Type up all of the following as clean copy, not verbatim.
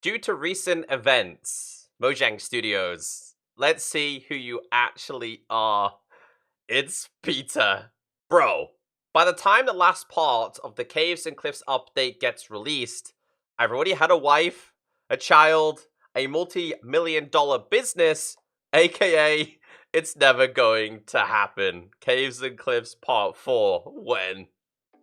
Due to recent events, Mojang Studios, let's see who you actually are. It's Peter. Bro, by the time the last part of the Caves and Cliffs update gets released, I've already had a wife, a child, a multi-million-dollar business, aka it's never going to happen. Caves and Cliffs Part 4, when?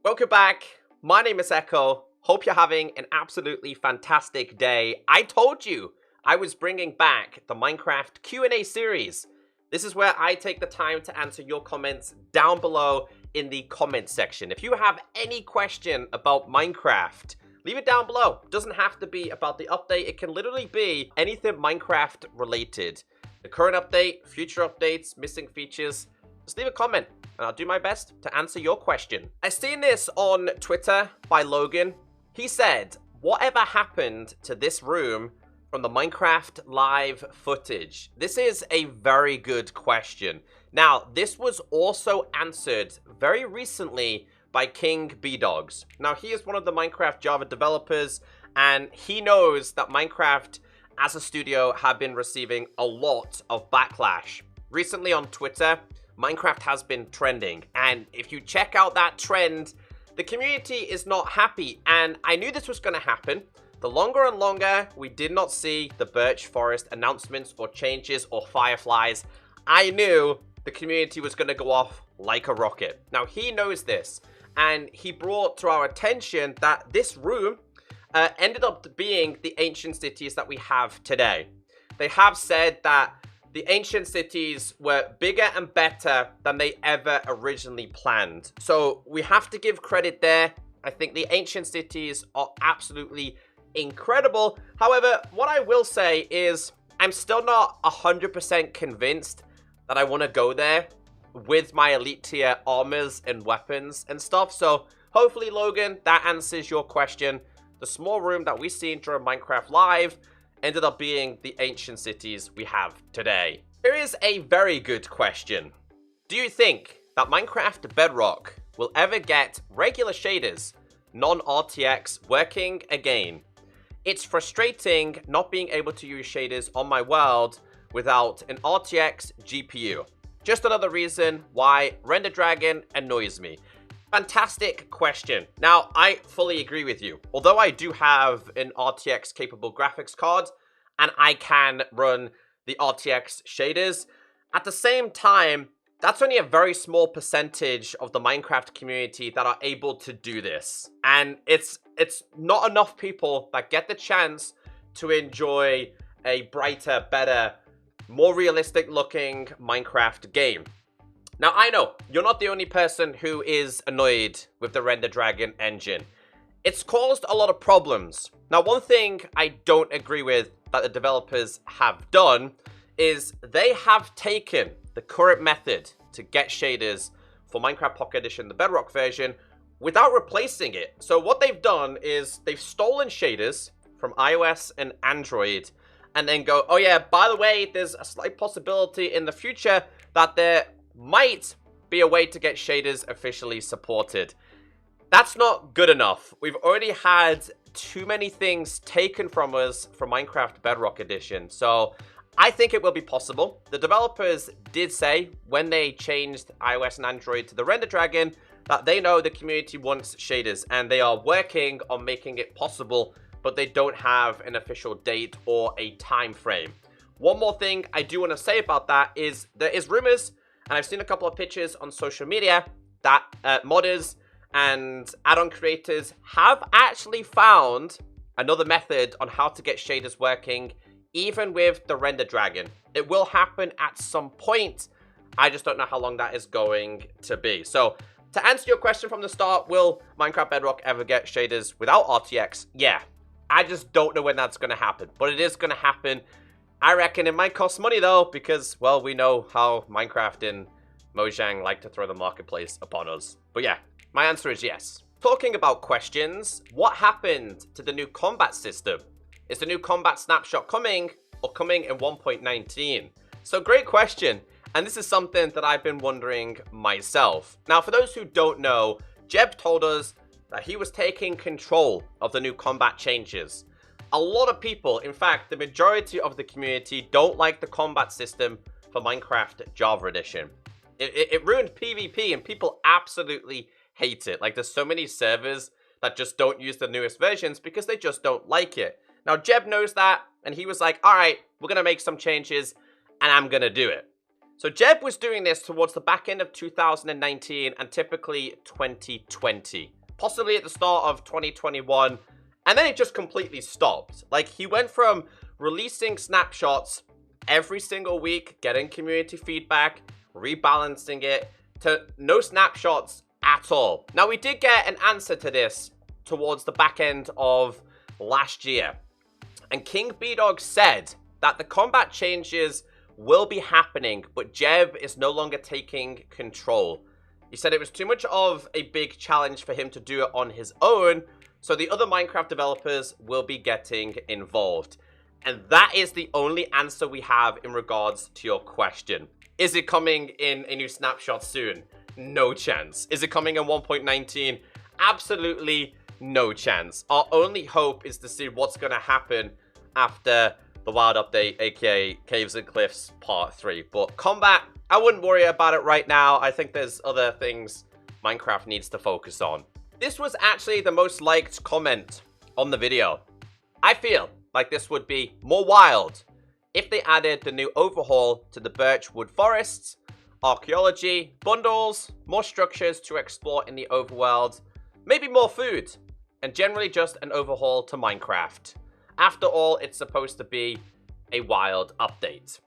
Welcome back, my name is Echo. Hope you're having an absolutely fantastic day. I told you I was bringing back the Minecraft Q&A series. This is where I take the time to answer your comments down below in the comment section. If you have any question about Minecraft, leave it down below. It doesn't have to be about the update. It can literally be anything Minecraft related. The current update, future updates, missing features. Just leave a comment and I'll do my best to answer your question. I seen this on Twitter by Logan. He said, whatever happened to this room from the Minecraft live footage? This is a very good question. Now, this was also answered very recently by King B-Dogs. Now, he is one of the Minecraft Java developers, and he knows that Minecraft as a studio have been receiving a lot of backlash. Recently on Twitter, Minecraft has been trending, and if you check out that trend, the community is not happy, and I knew this was going to happen. The longer and longer we did not see the Birch Forest announcements or changes or Fireflies, I knew the community was going to go off like a rocket. Now, he knows this, and he brought to our attention that this room ended up being the ancient cities that we have today. They have said that the ancient cities were bigger and better than they ever originally planned. So we have to give credit there. I think the ancient cities are absolutely incredible. However, what I will say is I'm still not 100% convinced that I want to go there with my elite tier armors and weapons and stuff. So hopefully, Logan, that answers your question. The small room that we seen during Minecraft Live ended up being the ancient cities we have today. Here is a very good question. Do you think that Minecraft Bedrock will ever get regular shaders, non-RTX, working again? It's frustrating not being able to use shaders on my world without an RTX GPU. Just another reason why Render Dragon annoys me. Fantastic question. Now, I fully agree with you. Although I do have an RTX capable graphics card and I can run the RTX shaders, at the same time, that's only a very small percentage of the Minecraft community that are able to do this. And it's not enough people that get the chance to enjoy a brighter, better, more realistic looking Minecraft game. Now, I know you're not the only person who is annoyed with the Render Dragon engine. It's caused a lot of problems. Now, one thing I don't agree with that the developers have done is they have taken the current method to get shaders for Minecraft Pocket Edition, the Bedrock version, without replacing it. So what they've done is they've stolen shaders from iOS and Android and then go, oh yeah, by the way, there's a slight possibility in the future that there might be a way to get shaders officially supported. That's not good enough. We've already had too many things taken from us for Minecraft Bedrock Edition. So I think it will be possible. The developers did say when they changed iOS and Android to the Render Dragon that they know the community wants shaders and they are working on making it possible, but they don't have an official date or a time frame. One more thing I do want to say about that is there is rumors, and I've seen a couple of pictures on social media, that modders and add-on creators have actually found another method on how to get shaders working, even with the Render Dragon. It will happen at some point. I just don't know how long that is going to be. So, to answer your question from the start, will Minecraft Bedrock ever get shaders without RTX? Yeah. I just don't know when that's going to happen, but it is going to happen. I reckon it might cost money though, because, well, we know how Minecraft and Mojang like to throw the marketplace upon us. But yeah, my answer is yes. Talking about questions, what happened to the new combat system? Is the new combat snapshot coming or coming in 1.19? So great question. And this is something that I've been wondering myself. Now, for those who don't know, Jeb told us that he was taking control of the new combat changes. A lot of people, in fact, the majority of the community don't like the combat system for Minecraft Java Edition. It ruined PvP and people absolutely hate it. Like, there's so many servers that just don't use the newest versions because they just don't like it. Now, Jeb knows that, and he was like, all right, we're going to make some changes, and I'm going to do it. So Jeb was doing this towards the back end of 2019 and typically 2020. Possibly at the start of 2021, and then it just completely stopped. Like, he went from releasing snapshots every single week, getting community feedback, rebalancing it, to no snapshots at all. Now, we did get an answer to this towards the back end of last year. And King B-Dog said that the combat changes will be happening, but Jeb is no longer taking control. He said it was too much of a big challenge for him to do it on his own, so the other Minecraft developers will be getting involved. And that is the only answer we have in regards to your question. Is it coming in a new snapshot soon? No chance. Is it coming in 1.19? Absolutely no chance. Our only hope is to see what's going to happen after the wild update, aka Caves and Cliffs Part 3. But combat, I wouldn't worry about it right now. I think there's other things Minecraft needs to focus on. This was actually the most liked comment on the video. I feel like this would be more wild if they added the new overhaul to the Birch Wood Forests, archaeology, bundles, more structures to explore in the overworld, maybe more food, and generally just an overhaul to Minecraft. After all, it's supposed to be a wild update.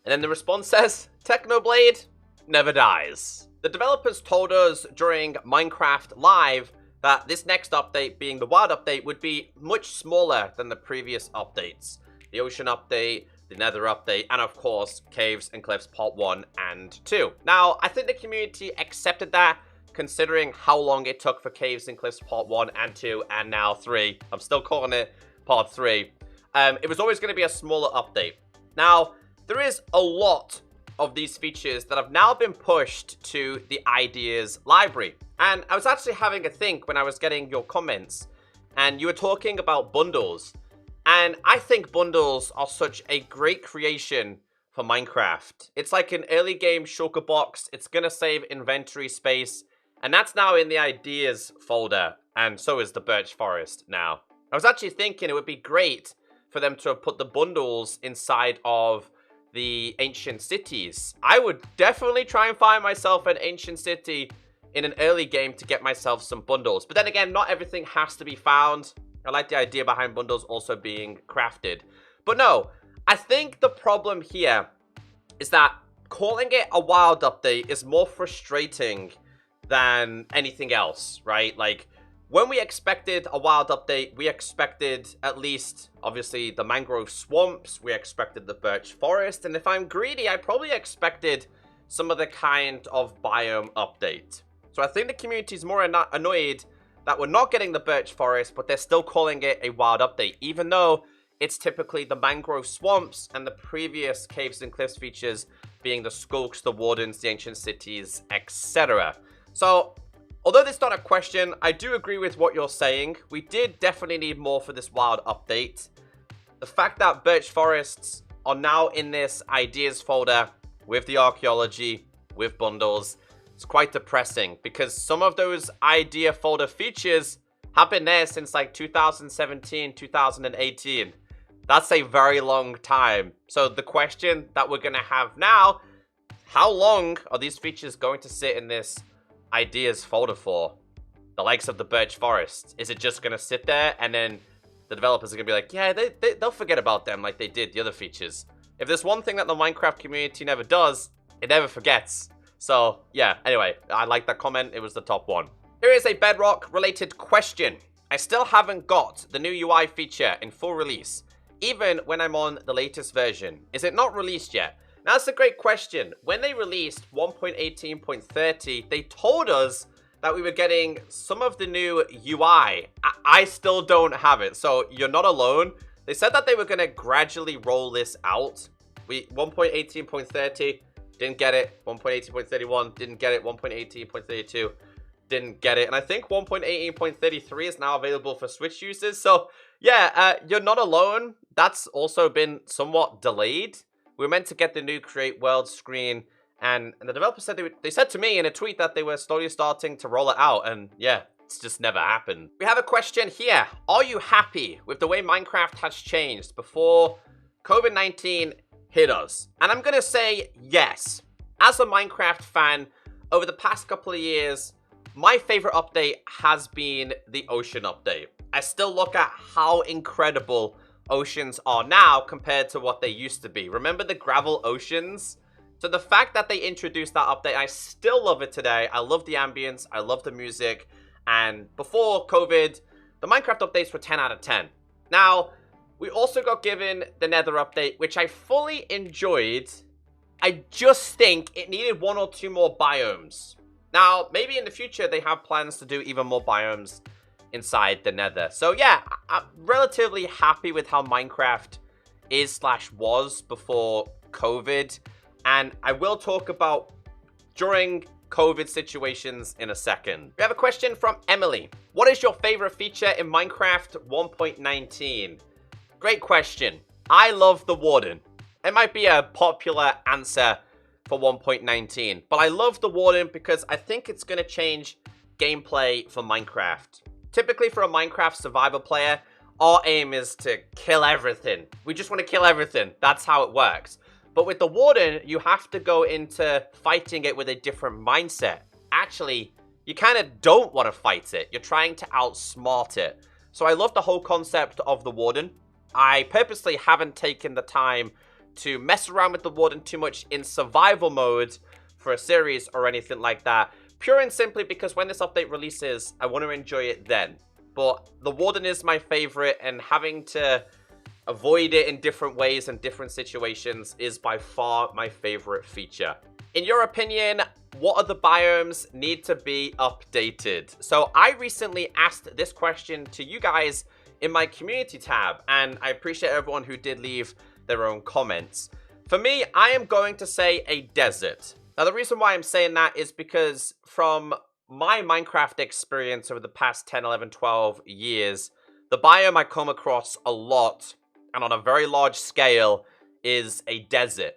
And then the response says, Technoblade never dies. The developers told us during Minecraft Live that this next update, being the wild update, would be much smaller than the previous updates. The ocean update, the nether update, and of course, Caves and Cliffs Part 1 and 2. Now, I think the community accepted that, considering how long it took for Caves and Cliffs Part 1 and 2, and now 3. I'm still calling it Part 3. It was always going to be a smaller update. Now, there is a lot of these features that have now been pushed to the ideas library. And I was actually having a think when I was getting your comments, and you were talking about bundles. And I think bundles are such a great creation for Minecraft. It's like an early game shulker box. It's going to save inventory space. And that's now in the ideas folder. And so is the Birch Forest now. I was actually thinking it would be great for them to have put the bundles inside of the ancient cities. I would definitely try and find myself an ancient city in an early game to get myself some bundles. But then again, not everything has to be found. I like the idea behind bundles also being crafted. But no, I think the problem here is that calling it a wild update is more frustrating than anything else, right? Like, when we expected a wild update, we expected at least, obviously, the mangrove swamps. We expected the birch forest. And if I'm greedy, I probably expected some other kind of biome update. So I think the community is more annoyed that we're not getting the birch forest, but they're still calling it a wild update, even though it's typically the mangrove swamps and the previous Caves and Cliffs features being the skulks, the wardens, the ancient cities, etc. So, although this is not a question, I do agree with what you're saying. We did definitely need more for this wild update. The fact that birch forests are now in this ideas folder with the archaeology, with bundles, it's quite depressing because some of those idea folder features have been there since like 2017, 2018. That's a very long time. So the question that we're going to have now, how long are these features going to sit in this ideas folder for? The likes of the birch forest. Is it just going to sit there and then the developers are going to be like, yeah, they'll forget about them like they did the other features. If there's one thing that the Minecraft community never does, it never forgets. So, yeah, anyway, I like that comment. It was the top one. Here is a Bedrock-related question. I still haven't got the new UI feature in full release, even when I'm on the latest version. Is it not released yet? Now, that's a great question. When they released 1.18.30, they told us that we were getting some of the new UI. I still don't have it, so you're not alone. They said that they were going to gradually roll this out. 1.18.30, didn't get it. 1.18.31, didn't get it. 1.18.32, didn't get it. And I think 1.18.33 is now available for Switch users. So, Yeah, you're not alone. That's also been somewhat delayed. We were meant to get the new Create World screen, and the developer said they said to me in a tweet that they were slowly starting to roll it out, and yeah, it's just never happened. We have a question here. Are you happy with the way Minecraft has changed before COVID-19 hit us? And I'm gonna say yes. As a Minecraft fan, over the past couple of years, my favorite update has been the ocean update. I still look at how incredible oceans are now compared to what they used to be. Remember the gravel oceans? So the fact that they introduced that update, I still love it today. I love the ambience, I love the music, and before COVID, the Minecraft updates were 10 out of 10. Now, we also got given the Nether update, which I fully enjoyed. I just think it needed 1 or 2 more biomes. Now, maybe in the future they have plans to do even more biomes inside the Nether. So yeah, I'm relatively happy with how Minecraft is/was before COVID. And I will talk about during COVID situations in a second. We have a question from Emily. What is your favorite feature in Minecraft 1.19? Great question. I love the Warden. It might be a popular answer for 1.19, but I love the Warden because I think it's going to change gameplay for Minecraft. Typically for a Minecraft survivor player, our aim is to kill everything. We just want to kill everything. That's how it works. But with the Warden, you have to go into fighting it with a different mindset. Actually, you kind of don't want to fight it. You're trying to outsmart it. So I love the whole concept of the Warden. I purposely haven't taken the time to mess around with the Warden too much in survival mode for a series or anything like that. Pure and simply because when this update releases, I want to enjoy it then. But the Warden is my favorite, and having to avoid it in different ways and different situations is by far my favorite feature. In your opinion, what other biomes need to be updated? So I recently asked this question to you guys in my community tab, and I appreciate everyone who did leave their own comments. For me, I am going to say a desert. Now, the reason why I'm saying that is because from my Minecraft experience over the past 10, 11, 12 years, the biome I come across a lot and on a very large scale is a desert.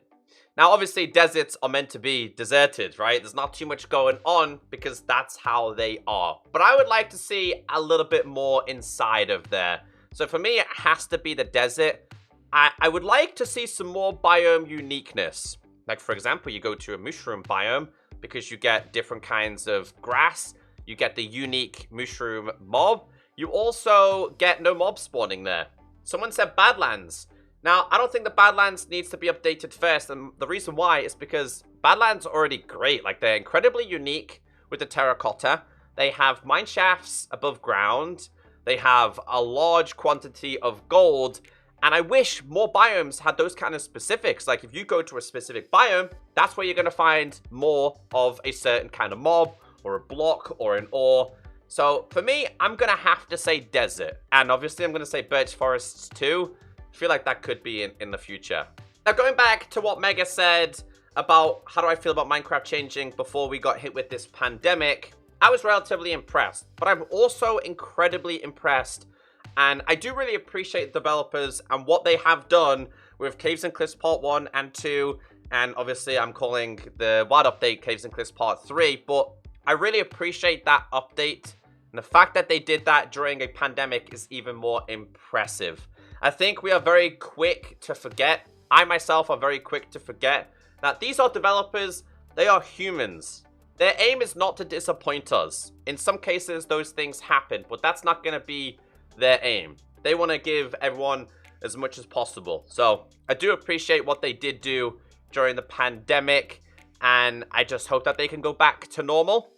Now, obviously, deserts are meant to be deserted, right? There's not too much going on because that's how they are. But I would like to see a little bit more inside of there. So for me, it has to be the desert. I would like to see some more biome uniqueness. Like, for example, you go to a mushroom biome because you get different kinds of grass. You get the unique mushroom mob. You also get no mob spawning there. Someone said Badlands. Now, I don't think the Badlands needs to be updated first, and the reason why is because Badlands are already great. Like, they're incredibly unique with the terracotta. They have mine shafts above ground. They have a large quantity of gold. And I wish more biomes had those kind of specifics. Like, if you go to a specific biome, that's where you're going to find more of a certain kind of mob, or a block, or an ore. So, for me, I'm going to have to say desert. And obviously, I'm going to say Birch Forests too. I feel like that could be in the future. Now, going back to what Mega said about how do I feel about Minecraft changing before we got hit with this pandemic, I was relatively impressed. But I'm also incredibly impressed, and I do really appreciate the developers and what they have done with Caves and Cliffs Part 1 and 2. And obviously, I'm calling the WAD update Caves and Cliffs Part 3. But I really appreciate that update. And the fact that they did that during a pandemic is even more impressive. I think we are very quick to forget. I myself are very quick to forget that these are developers. They are humans. Their aim is not to disappoint us. In some cases, those things happen, but that's not going to be their aim. They want to give everyone as much as possible. So I do appreciate what they did do during the pandemic, and I just hope that they can go back to normal.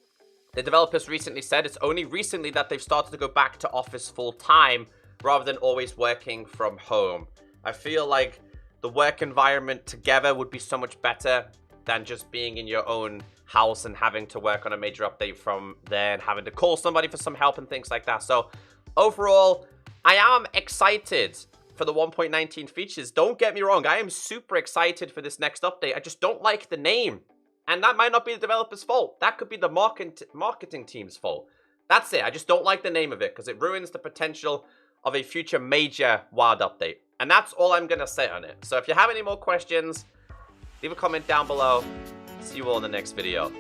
The developers recently said it's only recently that they've started to go back to office full time rather than always working from home. I feel like the work environment together would be so much better than just being in your own house and having to work on a major update from there and having to call somebody for some help and things like that. So overall, I am excited for the 1.19 features. Don't get me wrong, I am super excited for this next update. I just don't like the name. And that might not be the developer's fault. That could be the marketing team's fault. That's it. I just don't like the name of it because it ruins the potential of a future major wild update. And that's all I'm going to say on it. So if you have any more questions, leave a comment down below. See you all in the next video.